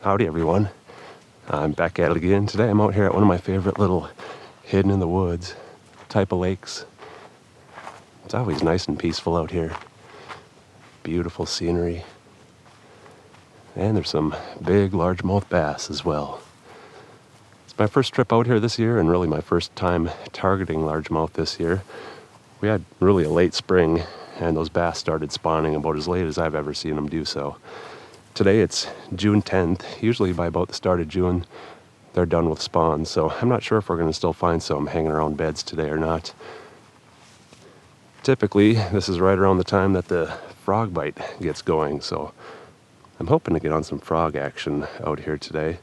Howdy everyone, I'm back at it again. Today I'm out here at one of my favorite little hidden in the woods type of lakes. It's always nice and peaceful out here. Beautiful scenery. And there's some big largemouth bass as well. It's my first trip out here this year and really my first time targeting largemouth this year. We had really a late spring and those bass started spawning about as late as I've ever seen them do so. Today it's June 10th. Usually by about the start of June, they're done with spawn. So I'm not sure if we're going to still find some hanging around beds today or not. Typically, this is right around the time that the frog bite gets going. So I'm hoping to get on some frog action out here today.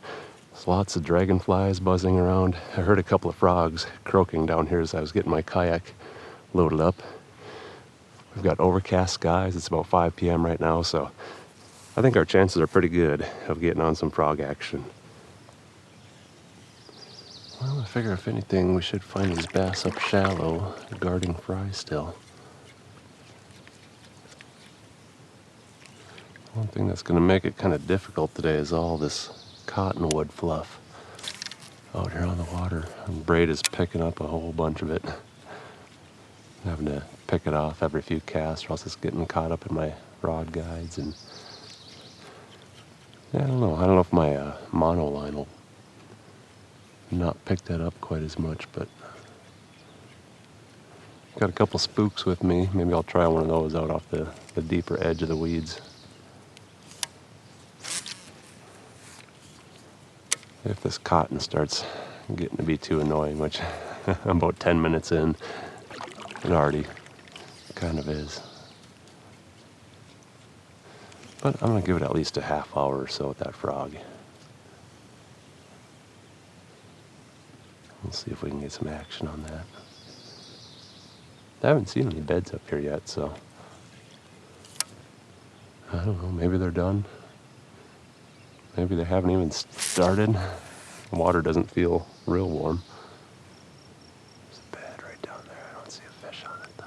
There's lots of dragonflies buzzing around. I heard a couple of frogs croaking down here as I was getting my kayak loaded up. We've got overcast skies. It's about 5 p.m. right now, so I think our chances are pretty good of getting on some frog action. Well, I figure if anything, we should find these bass up shallow, guarding fry still. One thing that's going to make it kind of difficult today is all this cottonwood fluff out here on the water. And braid is picking up a whole bunch of it. I'm having to pick it off every few casts or else it's getting caught up in my rod guides. And yeah, I don't know if my monoline will not pick that up quite as much, but got a couple spooks with me. Maybe I'll try one of those out off the deeper edge of the weeds. If this cotton starts getting to be too annoying, which I'm about 10 minutes in, it already kind of is. But I'm going to give it at least a half hour or so with that frog. We'll see if we can get some action on that. I haven't seen any beds up here yet, so I don't know, maybe they're done. Maybe they haven't even started. The water doesn't feel real warm. There's a bed right down there. I don't see a fish on it though.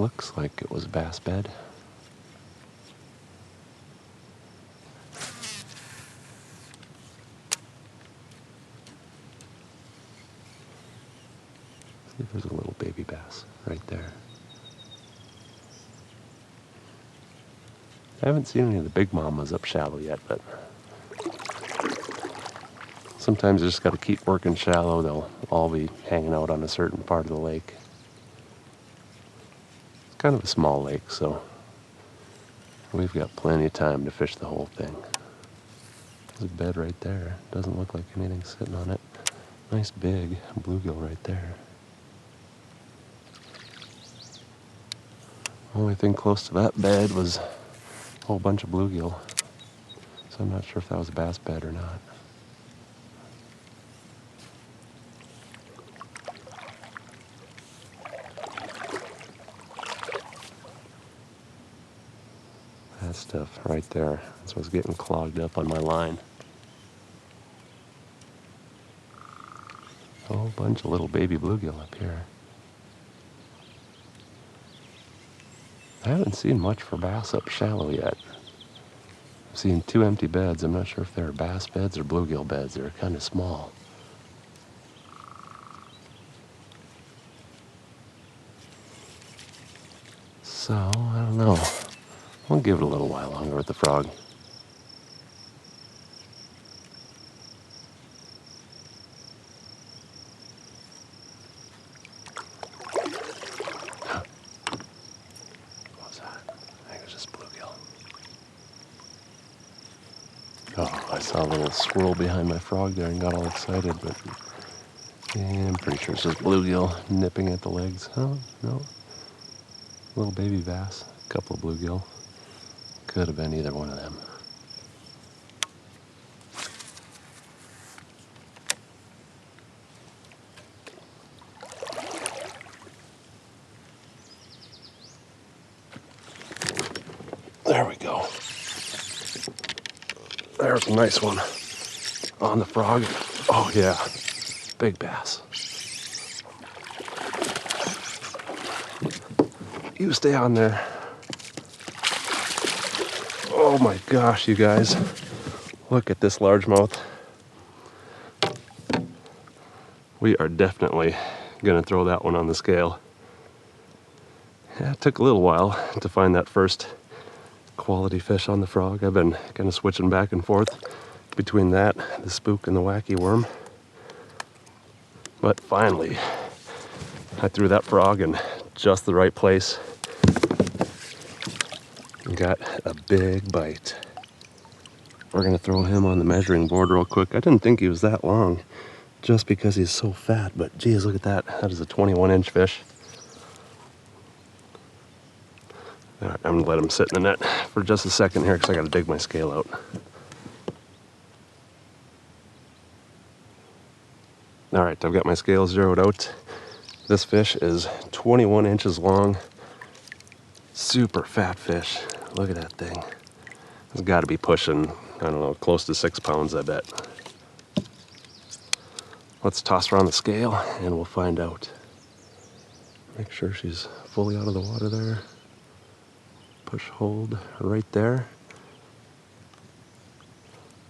Looks like it was a bass bed. See if there's a little baby bass right there. I haven't seen any of the big mamas up shallow yet, but sometimes you just got to keep working shallow. They'll all be hanging out on a certain part of the lake. Kind of a small lake, so we've got plenty of time to fish the whole thing. There's a bed right there. Doesn't look like anything's sitting on it. Nice big bluegill right there. Only thing close to that bed was a whole bunch of bluegill. So I'm not sure if that was a bass bed or not. That stuff right there. That's what's getting clogged up on my line. A whole bunch of little baby bluegill up here. I haven't seen much for bass up shallow yet. I've seen 2 empty beds. I'm not sure if they're bass beds or bluegill beds. They're kind of small. So, I don't know. We'll give it a little while longer with the frog. What was that? I think it was just bluegill. Oh, I saw a little swirl behind my frog there and got all excited, but yeah, I'm pretty sure it's just bluegill nipping at the legs. Oh, no. Little baby bass, a couple of bluegill. Could have been either one of them. There we go. There's a nice one on the frog. Oh yeah, big bass. You stay on there. Oh my gosh, you guys. Look at this largemouth. We are definitely gonna throw that one on the scale. Yeah, it took a little while to find that first quality fish on the frog. I've been kind of switching back and forth between that, the spook, and the wacky worm. But finally, I threw that frog in just the right place and got a big bite. We're gonna throw him on the measuring board real quick. I didn't think he was that long just because he's so fat, but geez, look at that. That is a 21-inch fish. All right, I'm gonna let him sit in the net for just a second here because I gotta dig my scale out. All right, I've got my scale zeroed out. This fish is 21 inches long. Super fat fish. Look at that thing. It's gotta be pushing, I don't know, close to 6 pounds, I bet. Let's toss her on the scale and we'll find out. Make sure she's fully out of the water there. Push hold right there.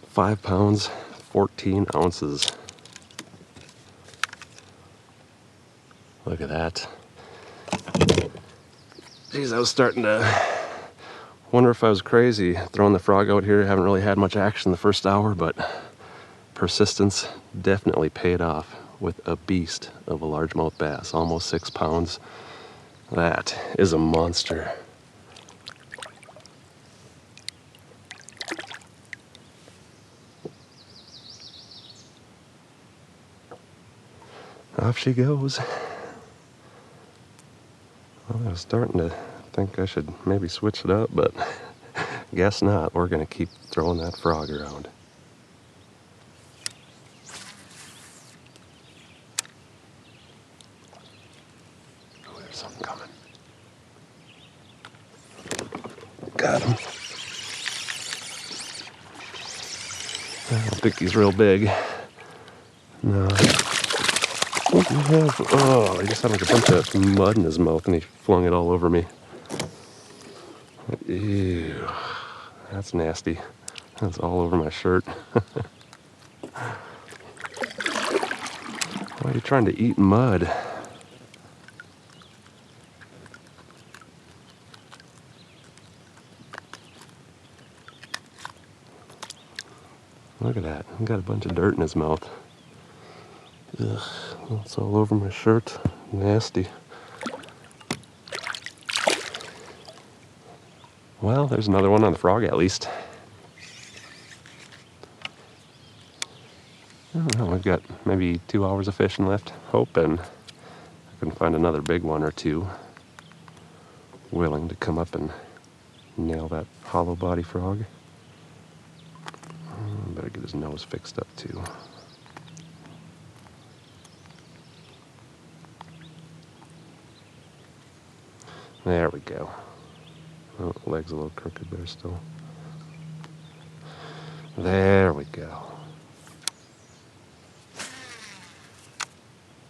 5 pounds, 14 ounces. Look at that. Geez, I was starting to wonder if I was crazy throwing the frog out here. I haven't really had much action the first hour, but persistence definitely paid off with a beast of a largemouth bass, almost 6 pounds. That is a monster. Off she goes. Well, I was starting to think I should maybe switch it up, but guess not. We're gonna keep throwing that frog around. Oh, there's something coming. Got him. I don't think he's real big. No. Oh, he just had like a bunch of mud in his mouth and he flung it all over me. Ew, that's nasty. That's all over my shirt. Why are you trying to eat mud? Look at that. He got a bunch of dirt in his mouth. Ugh, it's all over my shirt. Nasty. Well, there's another one on the frog at least. I don't know, we've got maybe 2 hours of fishing left. Hoping I can find another big one or two willing to come up and nail that hollow body frog. Better get his nose fixed up too. There we go. Oh, leg's a little crooked there still. There we go.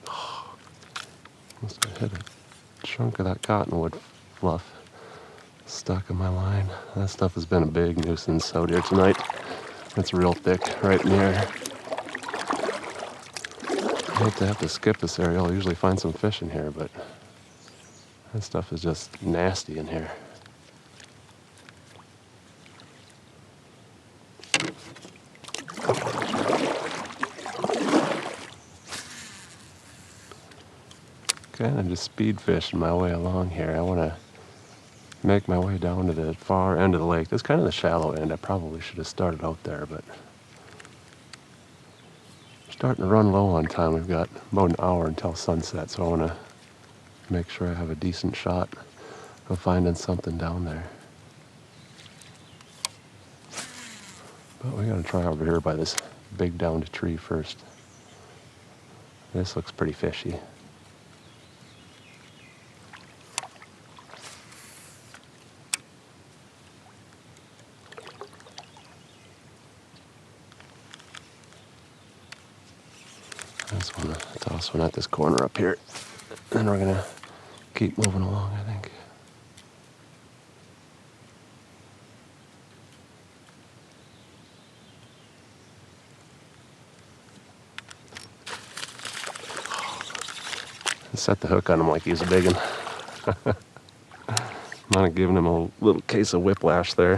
Oh, must have hit a chunk of that cottonwood fluff stuck in my line. That stuff has been a big nuisance out here tonight. It's real thick right in the air. I hate to have to skip this area. I'll usually find some fish in here, but that stuff is just nasty in here. Kind of just speed fishing my way along here. I want to make my way down to the far end of the lake. This is kind of the shallow end. I probably should have started out there, but I'm starting to run low on time. We've got about an hour until sunset, so I want to make sure I have a decent shot of finding something down there. But we gotta try over here by this big downed tree first. This looks pretty fishy. I just want to toss one at this corner up here. Then we're going to keep moving along, I think. Set the hook on him like he's a big one. Might have given him a little case of whiplash there.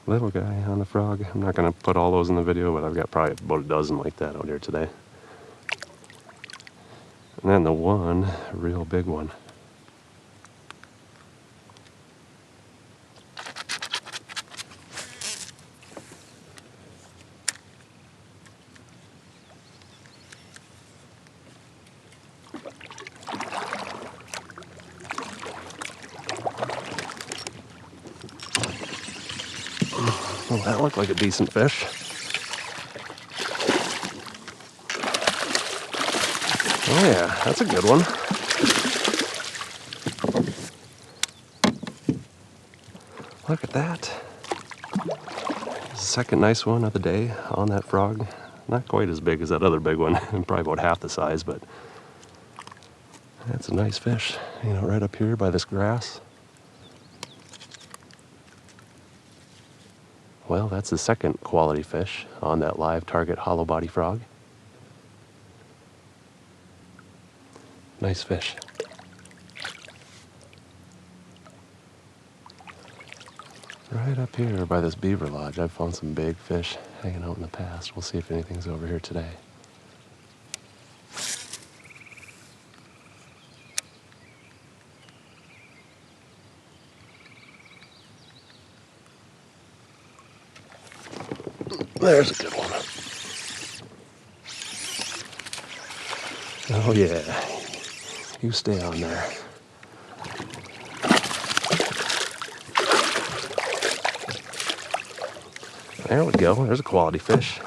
Little guy on the frog. I'm not going to put all those in the video, but I've got probably about a dozen like that out here today. And then the one real big one. Well, that looked like a decent fish. Oh yeah, that's a good one. Look at that. Second nice one of the day on that frog. Not quite as big as that other big one, probably about half the size, but that's a nice fish, you know, right up here by this grass. Well, that's the second quality fish on that live target hollow body frog. Nice fish. Right up here by this beaver lodge, I've found some big fish hanging out in the past. We'll see if anything's over here today. There's a good one. Oh yeah, you stay on there. There we go, there's a quality fish.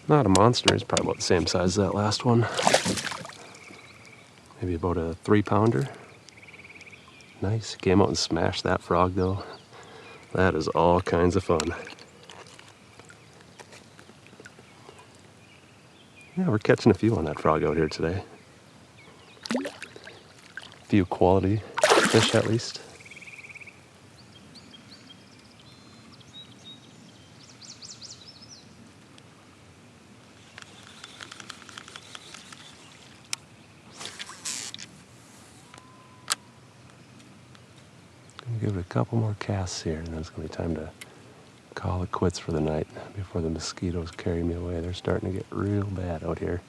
Not a monster, he's probably about the same size as that last one. Maybe about a 3-pounder. Nice, came out and smashed that frog though. That is all kinds of fun. Yeah, we're catching a few on that frog out here today. A few quality fish at least. Give it a couple more casts here, and then it's going to be time to call it quits for the night before the mosquitoes carry me away. They're starting to get real bad out here.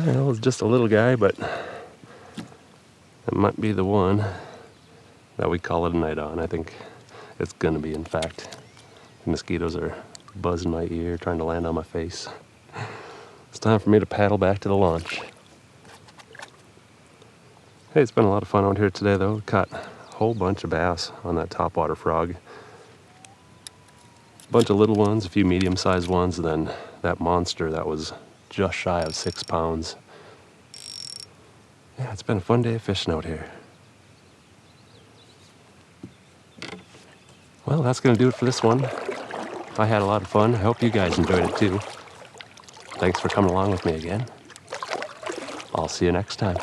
Well, it's just a little guy, but it might be the one that we call it a night on. I think it's gonna be, in fact. The mosquitoes are buzzing my ear, trying to land on my face. It's time for me to paddle back to the launch. Hey, it's been a lot of fun out here today though. Caught a whole bunch of bass on that topwater frog. A bunch of little ones, a few medium-sized ones, and then that monster that was just shy of 6 pounds. Yeah, it's been a fun day of fishing out here. Well, that's going to do it for this one. I had a lot of fun. I hope you guys enjoyed it too. Thanks for coming along with me again. I'll see you next time.